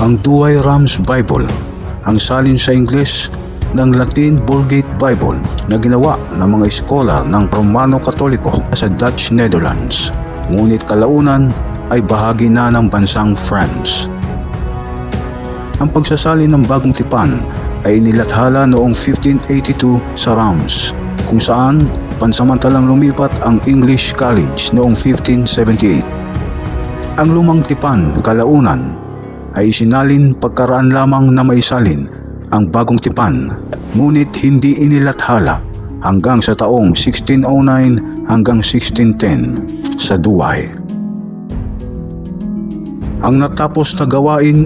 Ang Douay-Rheims Bible, ang salin sa Ingles ng Latin Vulgate Bible na ginawa ng mga eskolar ng Romano Katoliko sa Dutch Netherlands, ngunit kalaunan ay bahagi na ng bansang France. Ang pagsasalin ng Bagong Tipan ay inilathala noong 1582 sa Reims, kung saan pansamantalang lumipat ang English College noong 1578. Ang Lumang Tipan kalaunan ay isinalin pagkaraan lamang na maisalin ang Bagong Tipan, ngunit hindi inilathala hanggang sa taong 1609 hanggang 1610 sa Douay. Ang natapos na gawain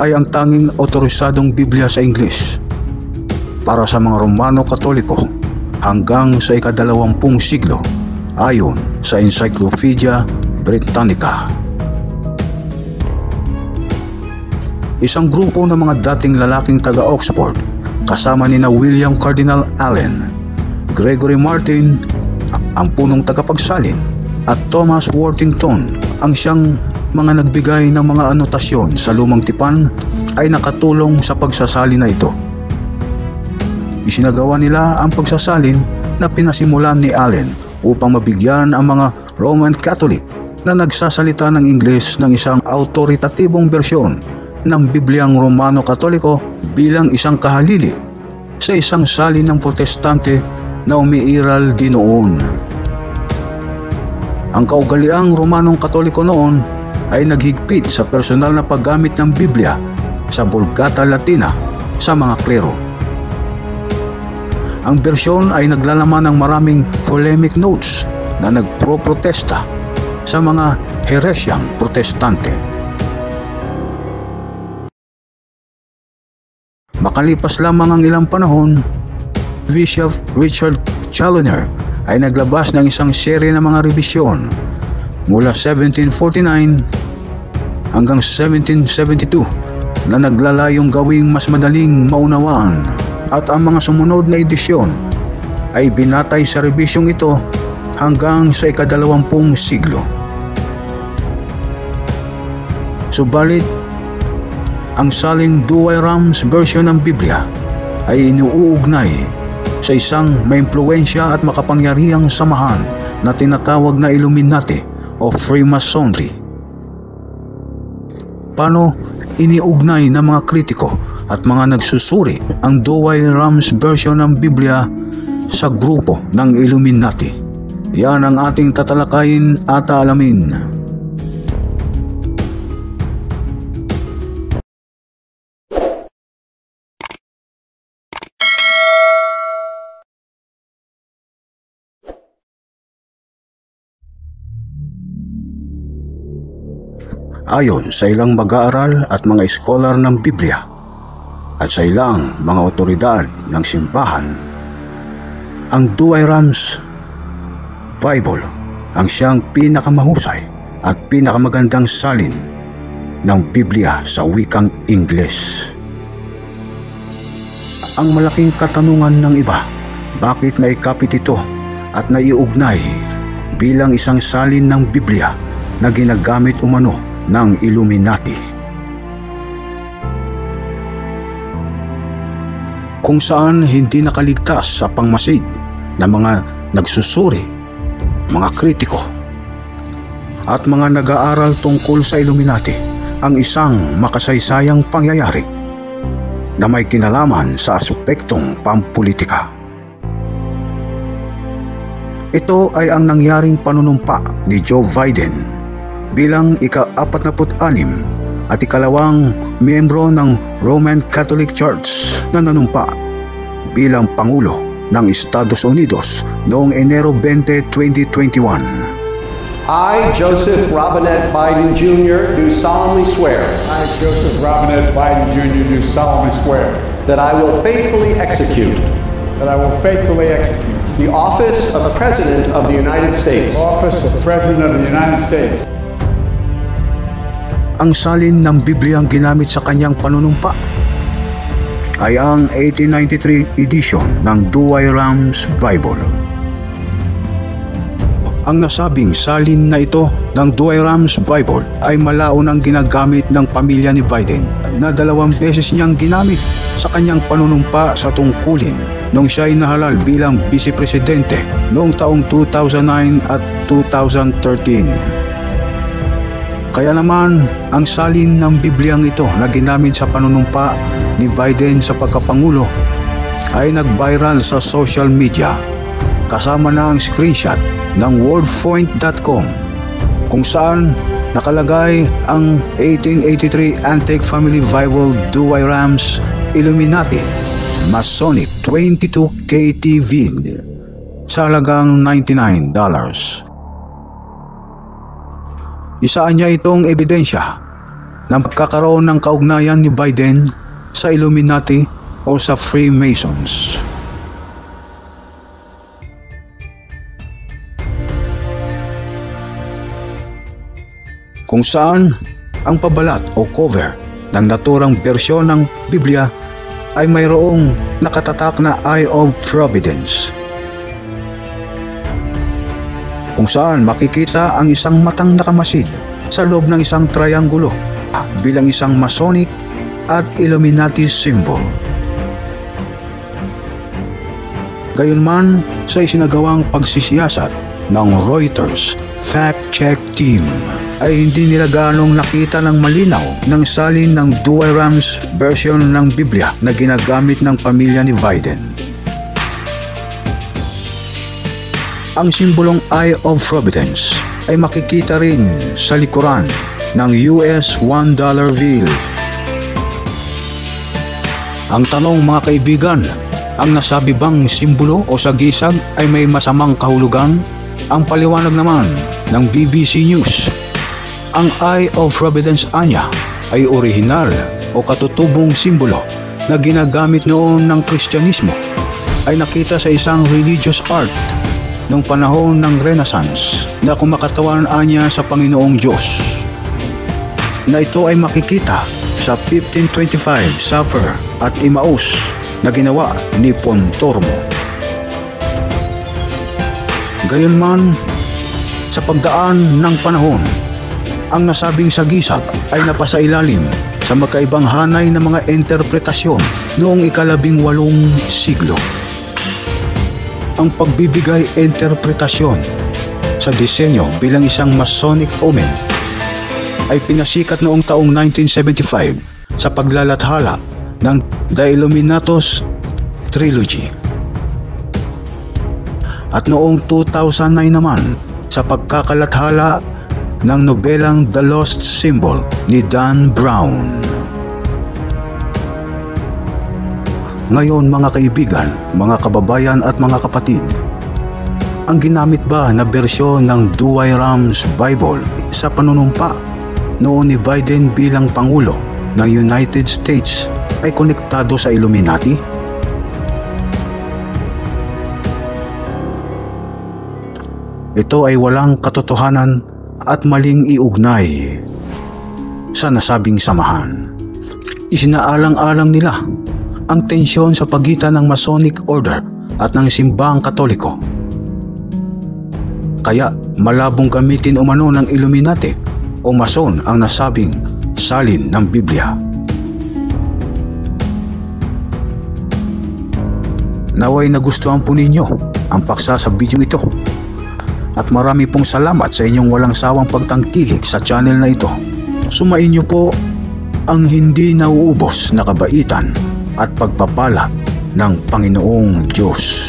ay ang tanging otorisadong Biblia sa Ingles para sa mga Romano Katoliko hanggang sa ika-20 siglo ayon sa Encyclopedia Britannica. Isang grupo ng mga dating lalaking taga-Oxford kasama nina William Cardinal Allen, Gregory Martin, ang punong tagapagsalin, at Thomas Worthington, ang siyang mga nagbigay ng mga anotasyon sa Lumang Tipan, ay nakatulong sa pagsasalin na ito. Isinagawa nila ang pagsasalin na pinasimulan ni Allen upang mabigyan ang mga Roman Catholic na nagsasalita ng Ingles ng isang autoritatibong bersyon ng Bibliang Romano Katoliko bilang isang kahalili sa isang salin ng Protestante na umiiral din noon. Ang kaugaliang Romanong Katoliko noon ay naghigpit sa personal na paggamit ng Biblia sa Vulgata Latina sa mga klero. Ang bersyon ay naglalaman ng maraming polemic notes na nagpro-protesta sa mga heresyang protestante. Makalipas lamang ang ilang panahon, Bishop Richard Challoner ay naglabas ng isang serye ng mga rebisyon mula 1749 hanggang 1772 na naglalayong gawing mas madaling maunawaan, at ang mga sumunod na edisyon ay binatay sa rebisyong ito hanggang sa ika-20 siglo. Subalit, ang saling Douay-Rheims version ng Biblia ay inuugnay sa isang maimpluwensya at makapangyarihang samahan na tinatawag na Illuminati o Freemasonry. Paano iniugnay ng mga kritiko at mga nagsusuri ang Douay-Rheims version ng Biblia sa grupo ng Illuminati? Yan ang ating tatalakayin at alamin. Ayon sa ilang mag-aaral at mga eskolar ng Biblia at sa ilang mga otoridad ng simbahan, ang Douay-Rheims Bible ang siyang pinakamahusay at pinakamagandang salin ng Biblia sa wikang Ingles. Ang malaking katanungan ng iba, bakit naikapit ito at naiugnay bilang isang salin ng Biblia na ginagamit umano ng Illuminati, kung saan hindi nakaligtas sa pangmasid ng mga nagsusuri, mga kritiko at mga nag-aaral tungkol sa Illuminati ang isang makasaysayang pangyayari na may kinalaman sa aspektong pampulitika. Ito ay ang nangyaring panunumpa ni Joe Biden bilang ika-46 at ikalawang miyembro ng Roman Catholic Church na nanumpa bilang Pangulo ng Estados Unidos noong Enero 20, 2021. I, Joseph Robinette Biden Jr., do solemnly swear. I, Joseph Robinette Biden Jr., do solemnly swear. That I will faithfully execute. That I will faithfully execute. The office of President of the United States. The office of President of the United States. Ang salin ng Biblia ang ginamit sa kanyang panunumpa ay ang 1893 edition ng Douay-Rheims Bible. Ang nasabing salin na ito ng Douay-Rheims Bible ay malaon ang ginagamit ng pamilya ni Biden na 2 beses niyang ginamit sa kanyang panunumpa sa tungkulin nung siya ay nahalal bilang Vice Presidente noong taong 2009 at 2013. Kaya naman, ang salin ng Bibliang ito na ginamit sa panunumpa ni Biden sa pagkapangulo ay nag-viral sa social media kasama na ang screenshot ng wordpoint.com kung saan nakalagay ang 1883 Antique Family Bible Douay-Rheims Illuminati Masonic 22 KTV sa halagang $99. Isaan niya itong ebidensya ng pagkakaroon ng kaugnayan ni Biden sa Illuminati o sa Freemasons. Kung saan ang pabalat o cover ng naturang bersyon ng Biblia ay mayroong nakatatak na Eye of Providence, kung saan makikita ang isang matang nakamasid sa loob ng isang triangulo bilang isang Masonic at Illuminati symbol. Gayunman, sa isinagawang pagsisiyasat ng Reuters fact-check team ay hindi nila ganong nakita ng malinaw ng salin ng Douay-Rheims version ng Biblia na ginagamit ng pamilya ni Biden. Ang simbolong Eye of Providence ay makikita rin sa likuran ng US $1 bill. Ang tanong mga kaibigan, ang nasabi bang simbolo o sagisag ay may masamang kahulugan? Ang paliwanag naman ng BBC News, ang Eye of Providence anya ay orihinal o katutubong simbolo na ginagamit noon ng Kristyanismo ay nakita sa isang religious art noong panahon ng Renaissance na kumakatawan anya sa Panginoong Diyos, na ito ay makikita sa 1525 Supper at Emmaus na ginawa ni Pontormo. Gayunman, sa pagdaan ng panahon, ang nasabing sagisag ay napasailalim sa magkaibang hanay ng mga interpretasyon noong ika-18 siglo. Ang pagbibigay interpretasyon sa disenyo bilang isang Masonic omen ay pinasikat noong taong 1975 sa paglalathala ng The Illuminatus Trilogy. At noong 2009 naman sa pagkakalathala ng nobelang The Lost Symbol ni Dan Brown. Ngayon mga kaibigan, mga kababayan at mga kapatid, ang ginamit ba na bersyon ng Douay-Rheims Bible sa panunumpa noon ni Biden bilang Pangulo ng United States ay konektado sa Illuminati? Ito ay walang katotohanan at maling iugnay sa nasabing samahan. Isinaalang-alang nila ang tensyon sa pagitan ng Masonic Order at ng simbahang Katoliko. Kaya malabong gamitin umano ng Illuminati o Mason ang nasabing salin ng Biblia. Naway nagustuhan po ninyo ang paksa sa video ito. At marami pong salamat sa inyong walang sawang pagtangkilik sa channel na ito. Sumainyo po ang hindi nauubos na kabaitan at pagpapala ng Panginoong Diyos.